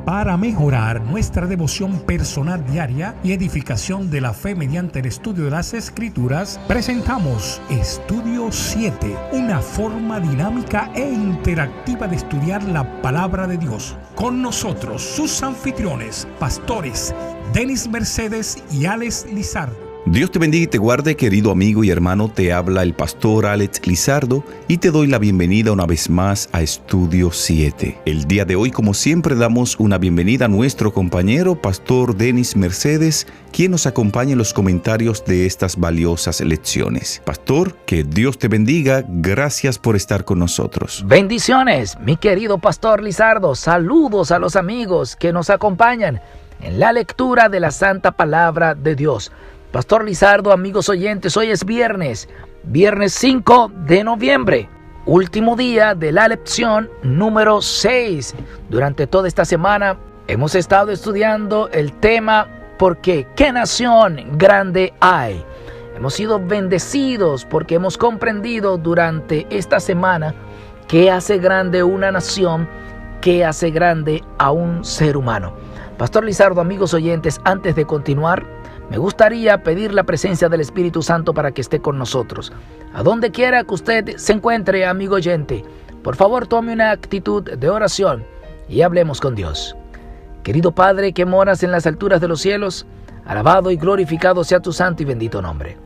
Para mejorar nuestra devoción personal diaria y edificación de la fe mediante el estudio de las Escrituras, presentamos Estudio 7, una forma dinámica e interactiva de estudiar la Palabra de Dios. Con nosotros, sus anfitriones, pastores Denis Mercedes y Alex Lizardo. Dios te bendiga y te guarde, querido amigo y hermano. Te habla el pastor Alex Lizardo y te doy la bienvenida una vez más a Estudio 7. El día de hoy, como siempre, damos una bienvenida a nuestro compañero, pastor Denis Mercedes, quien nos acompaña en los comentarios de estas valiosas lecciones. Pastor, que Dios te bendiga. Gracias por estar con nosotros. Bendiciones, mi querido pastor Lizardo. Saludos a los amigos que nos acompañan en la lectura de la Santa Palabra de Dios. Pastor Lizardo, amigos oyentes, hoy es viernes 5 de noviembre, último día de la lección número 6. Durante toda esta semana hemos estado estudiando el tema ¿por qué? ¿Qué nación grande hay? Hemos sido bendecidos porque hemos comprendido durante esta semana qué hace grande una nación, qué hace grande a un ser humano. Pastor Lizardo, amigos oyentes, antes de continuar, me gustaría pedir la presencia del Espíritu Santo para que esté con nosotros. A donde quiera que usted se encuentre, amigo oyente, por favor tome una actitud de oración y hablemos con Dios. Querido Padre que moras en las alturas de los cielos, alabado y glorificado sea tu santo y bendito nombre.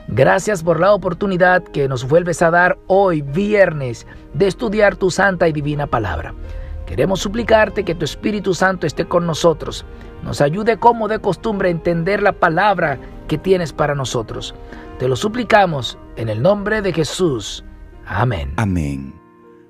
Gracias por la oportunidad que nos vuelves a dar hoy, viernes, de estudiar tu santa y divina palabra. Queremos suplicarte que tu Espíritu Santo esté con nosotros, nos ayude como de costumbre a entender la palabra que tienes para nosotros. Te lo suplicamos en el nombre de Jesús. Amén. Amén.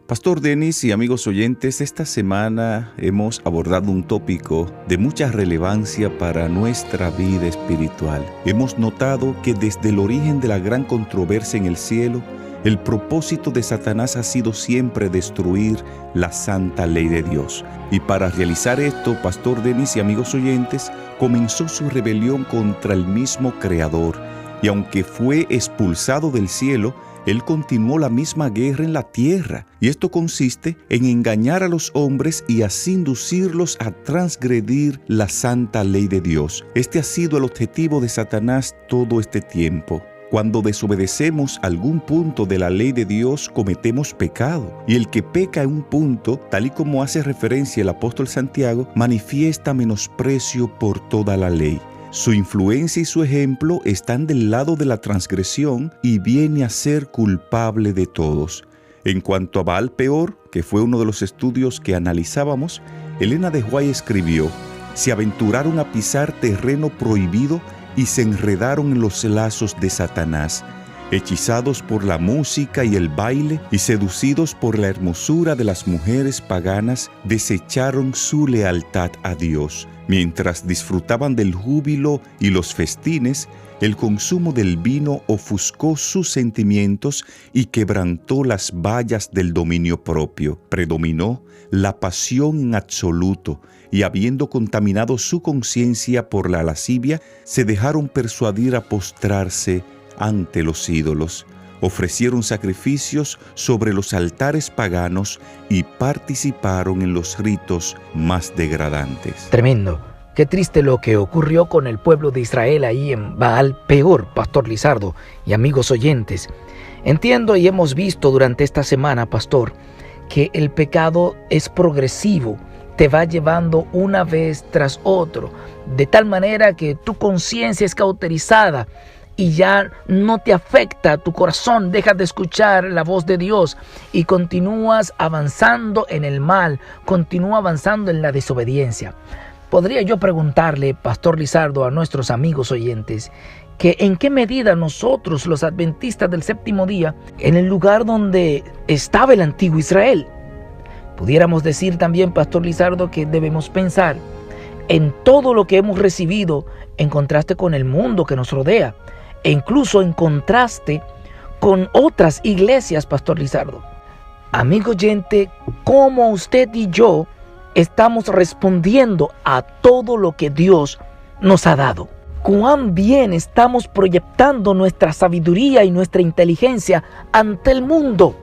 Pastor Denis y amigos oyentes, esta semana hemos abordado un tópico de mucha relevancia para nuestra vida espiritual. Hemos notado que desde el origen de la gran controversia en el cielo, el propósito de Satanás ha sido siempre destruir la santa ley de Dios. Y para realizar esto, Pastor Denis y amigos oyentes, comenzó su rebelión contra el mismo Creador. Y aunque fue expulsado del cielo, él continuó la misma guerra en la tierra. Y esto consiste en engañar a los hombres y así inducirlos a transgredir la santa ley de Dios. Este ha sido el objetivo de Satanás todo este tiempo. Cuando desobedecemos algún punto de la ley de Dios, cometemos pecado. Y el que peca en un punto, tal y como hace referencia el apóstol Santiago, manifiesta menosprecio por toda la ley. Su influencia y su ejemplo están del lado de la transgresión y viene a ser culpable de todos. En cuanto a Baal Peor, que fue uno de los estudios que analizábamos, Elena de White escribió: se aventuraron a pisar terreno prohibido y se enredaron en los lazos de Satanás, hechizados por la música y el baile y seducidos por la hermosura de las mujeres paganas, desecharon su lealtad a Dios. Mientras disfrutaban del júbilo y los festines, el consumo del vino ofuscó sus sentimientos y quebrantó las vallas del dominio propio. Predominó la pasión en absoluto, y habiendo contaminado su conciencia por la lascivia, se dejaron persuadir a postrarse ante los ídolos. Ofrecieron sacrificios sobre los altares paganos y participaron en los ritos más degradantes. Tremendo. Qué triste lo que ocurrió con el pueblo de Israel ahí en Baal Peor, Pastor Lizardo y amigos oyentes. Entiendo y hemos visto durante esta semana, Pastor, que el pecado es progresivo, te va llevando una vez tras otro, de tal manera que tu conciencia es cauterizada y ya no te afecta tu corazón, dejas de escuchar la voz de Dios y continúas avanzando en el mal, continúa avanzando en la desobediencia. Podría yo preguntarle, Pastor Lizardo, a nuestros amigos oyentes, que en qué medida nosotros, los adventistas del séptimo día, en el lugar donde estaba el antiguo Israel, pudiéramos decir también, Pastor Lizardo, que debemos pensar en todo lo que hemos recibido en contraste con el mundo que nos rodea, e incluso en contraste con otras iglesias, Pastor Lizardo. Amigo oyente, ¿cómo usted y yo estamos respondiendo a todo lo que Dios nos ha dado? ¿Cuán bien estamos proyectando nuestra sabiduría y nuestra inteligencia ante el mundo?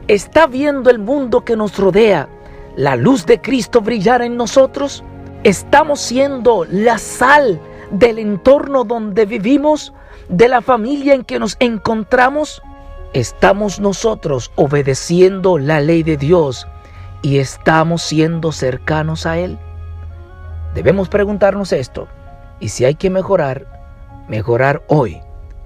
¿Está viendo el mundo que nos rodea la luz de Cristo brillara en nosotros? ¿Estamos siendo la sal del entorno donde vivimos, de la familia en que nos encontramos? ¿Estamos nosotros obedeciendo la ley de Dios y estamos siendo cercanos a Él? Debemos preguntarnos esto, y si hay que mejorar hoy,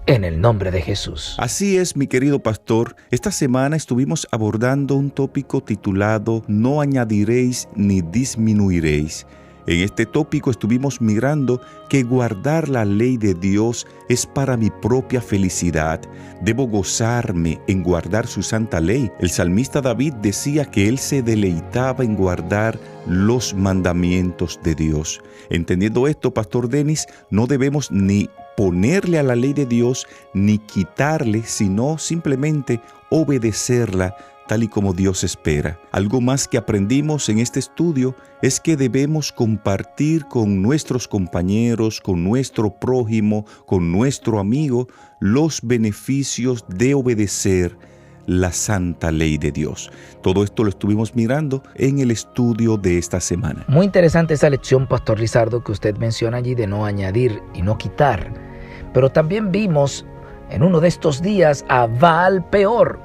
en el nombre de Jesús. Así es, mi querido pastor. Esta semana estuvimos abordando un tópico titulado No añadiréis ni disminuiréis. En este tópico estuvimos mirando que guardar la ley de Dios es para mi propia felicidad. Debo gozarme en guardar su santa ley. El salmista David decía que él se deleitaba en guardar los mandamientos de Dios. Entendiendo esto, Pastor Denis, no debemos ni ponerle a la ley de Dios ni quitarle, sino simplemente obedecerla tal y como Dios espera. Algo más que aprendimos en este estudio es que debemos compartir con nuestros compañeros, con nuestro prójimo, con nuestro amigo, los beneficios de obedecer la santa ley de Dios. Todo esto lo estuvimos mirando en el estudio de esta semana. Muy interesante esa lección, Pastor Lizardo, que usted menciona allí de no añadir y no quitar. Pero también vimos en uno de estos días a Baal Peor.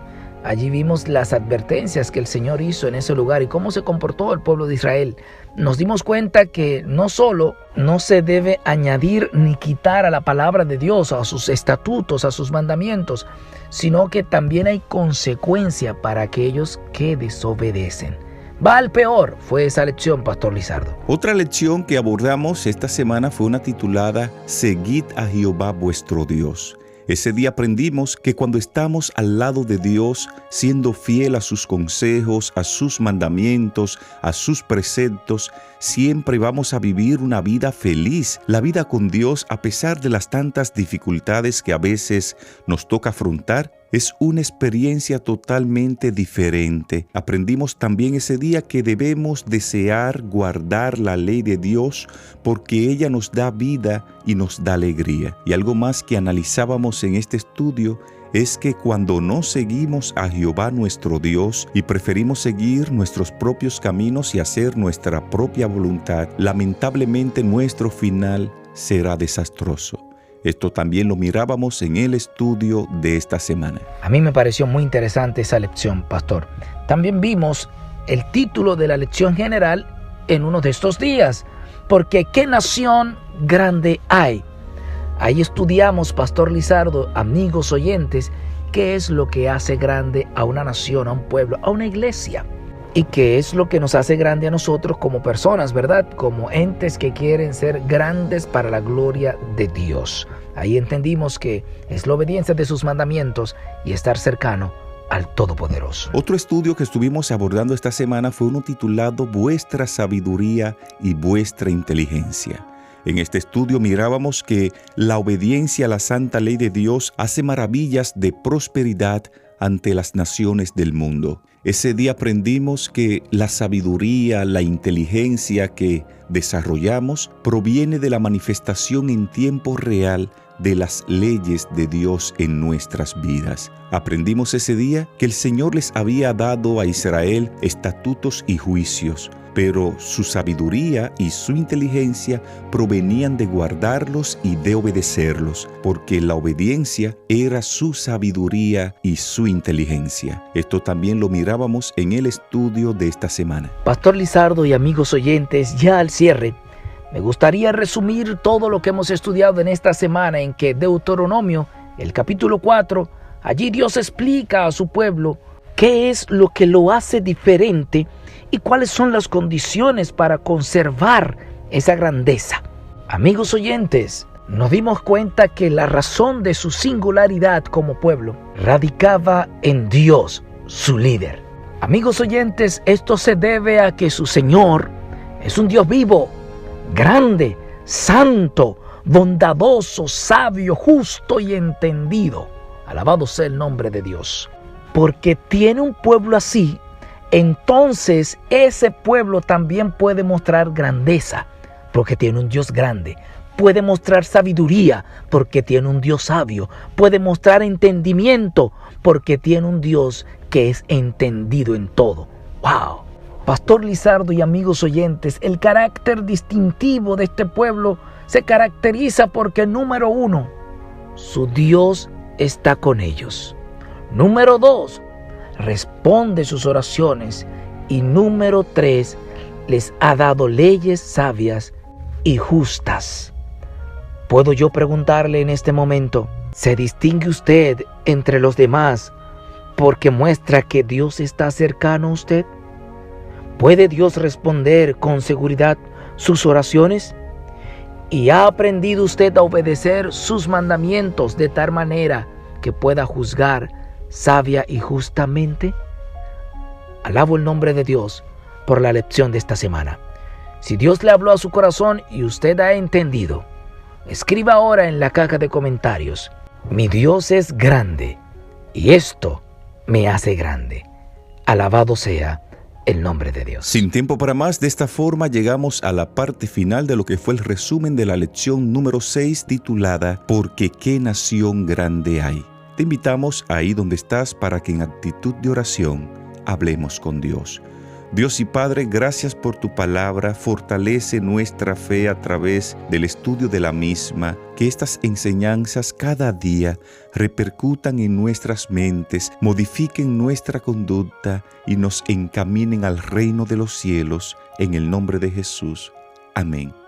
Allí vimos las advertencias que el Señor hizo en ese lugar y cómo se comportó el pueblo de Israel. Nos dimos cuenta que no solo no se debe añadir ni quitar a la palabra de Dios, a sus estatutos, a sus mandamientos, sino que también hay consecuencia para aquellos que desobedecen. Baal Peor fue esa lección, Pastor Lizardo. Otra lección que abordamos esta semana fue una titulada Seguid a Jehová vuestro Dios. Ese día aprendimos que cuando estamos al lado de Dios, siendo fiel a sus consejos, a sus mandamientos, a sus preceptos, siempre vamos a vivir una vida feliz. La vida con Dios, a pesar de las tantas dificultades que a veces nos toca afrontar, es una experiencia totalmente diferente. Aprendimos también ese día que debemos desear guardar la ley de Dios porque ella nos da vida y nos da alegría. Y algo más que analizábamos en este estudio es que cuando no seguimos a Jehová nuestro Dios y preferimos seguir nuestros propios caminos y hacer nuestra propia voluntad, lamentablemente nuestro final será desastroso. Esto también lo mirábamos en el estudio de esta semana. A mí me pareció muy interesante esa lección, pastor. También vimos el título de la lección general en uno de estos días, porque ¿qué nación grande hay? Ahí estudiamos, Pastor Lizardo, amigos oyentes, qué es lo que hace grande a una nación, a un pueblo, a una iglesia. Y qué es lo que nos hace grande a nosotros como personas, ¿verdad? Como entes que quieren ser grandes para la gloria de Dios. Ahí entendimos que es la obediencia de sus mandamientos y estar cercano al Todopoderoso. Otro estudio que estuvimos abordando esta semana fue uno titulado Vuestra sabiduría y vuestra inteligencia. En este estudio mirábamos que la obediencia a la santa ley de Dios hace maravillas de prosperidad ante las naciones del mundo. Ese día aprendimos que la sabiduría, la inteligencia que desarrollamos proviene de la manifestación en tiempo real de las leyes de Dios en nuestras vidas. Aprendimos ese día que el Señor les había dado a Israel estatutos y juicios, pero su sabiduría y su inteligencia provenían de guardarlos y de obedecerlos, porque la obediencia era su sabiduría y su inteligencia. Esto también lo mirábamos en el estudio de esta semana. Pastor Lizardo y amigos oyentes, ya al cierre, me gustaría resumir todo lo que hemos estudiado en esta semana, en que Deuteronomio, el capítulo 4, allí Dios explica a su pueblo qué es lo que lo hace diferente y cuáles son las condiciones para conservar esa grandeza. Amigos oyentes, nos dimos cuenta que la razón de su singularidad como pueblo radicaba en Dios, su líder. Amigos oyentes, esto se debe a que su Señor es un Dios vivo, grande, santo, bondadoso, sabio, justo y entendido. Alabado sea el nombre de Dios. Porque tiene un pueblo así, entonces ese pueblo también puede mostrar grandeza, porque tiene un Dios grande. Puede mostrar sabiduría, porque tiene un Dios sabio. Puede mostrar entendimiento, porque tiene un Dios que es entendido en todo. ¡Wow! Pastor Lizardo y amigos oyentes, el carácter distintivo de este pueblo se caracteriza porque, número 1, su Dios está con ellos. Número 2, responde sus oraciones. Y número 3, les ha dado leyes sabias y justas. ¿Puedo yo preguntarle en este momento, ¿se distingue usted entre los demás porque muestra que Dios está cercano a usted? ¿Puede Dios responder con seguridad sus oraciones? ¿Y ha aprendido usted a obedecer sus mandamientos de tal manera que pueda juzgar sabia y justamente? Alabo el nombre de Dios por la lección de esta semana. Si Dios le habló a su corazón y usted ha entendido, escriba ahora en la caja de comentarios: mi Dios es grande y esto me hace grande. Alabado sea el nombre de Dios. Sin tiempo para más, de esta forma llegamos a la parte final de lo que fue el resumen de la lección número 6 titulada Porque qué nación grande hay. Te invitamos ahí donde estás para que en actitud de oración hablemos con Dios. Dios y Padre, gracias por tu palabra. Fortalece nuestra fe a través del estudio de la misma. Que estas enseñanzas cada día repercutan en nuestras mentes, modifiquen nuestra conducta y nos encaminen al reino de los cielos. En el nombre de Jesús. Amén.